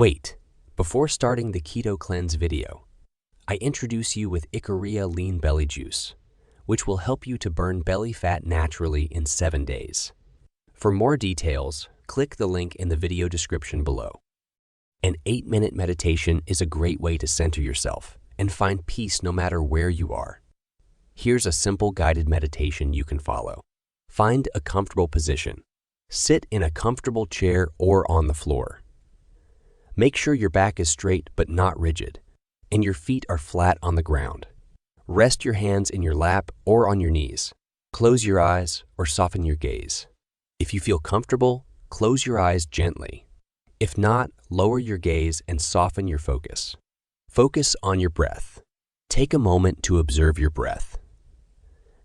Wait, before starting the Keto Cleanse video, I introduce you with Ikaria Lean Belly Juice, which will help you to burn belly fat naturally in 7 days. For more details, click the link in the video description below. An 8-minute meditation is a great way to center yourself and find peace no matter where you are. Here's a simple guided meditation you can follow. Find a comfortable position. Sit in a comfortable chair or on the floor. Make sure your back is straight but not rigid, and your feet are flat on the ground. Rest your hands in your lap or on your knees. Close your eyes or soften your gaze. If you feel comfortable, close your eyes gently. If not, lower your gaze and soften your focus. Focus on your breath. Take a moment to observe your breath.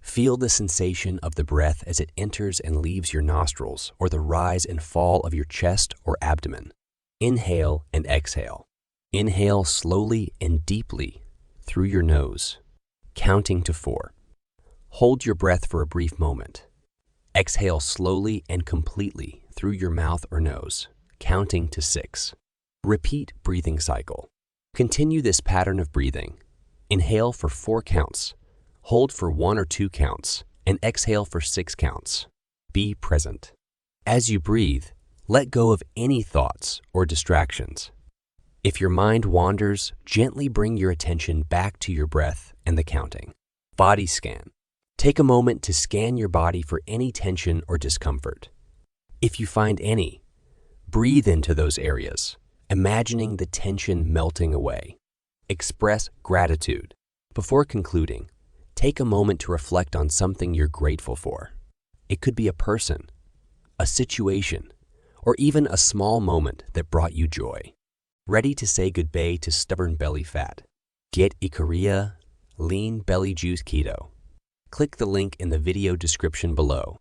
Feel the sensation of the breath as it enters and leaves your nostrils or the rise and fall of your chest or abdomen. Inhale and exhale. Inhale slowly and deeply through your nose, counting to 4. Hold your breath for a brief moment. Exhale slowly and completely through your mouth or nose, counting to 6. Repeat breathing cycle. Continue this pattern of breathing. Inhale for 4 counts. Hold for 1 or 2 counts, and exhale for 6 counts. Be present. As you breathe, let go of any thoughts or distractions. If your mind wanders, gently bring your attention back to your breath and the counting. Body scan. Take a moment to scan your body for any tension or discomfort. If you find any, breathe into those areas, imagining the tension melting away. Express gratitude. Before concluding, take a moment to reflect on something you're grateful for. It could be a person, a situation, or even a small moment that brought you joy. Ready to say goodbye to stubborn belly fat? Get Ikaria Lean Belly Juice Keto. Click the link in the video description below.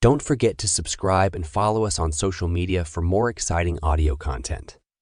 Don't forget to subscribe and follow us on social media for more exciting audio content.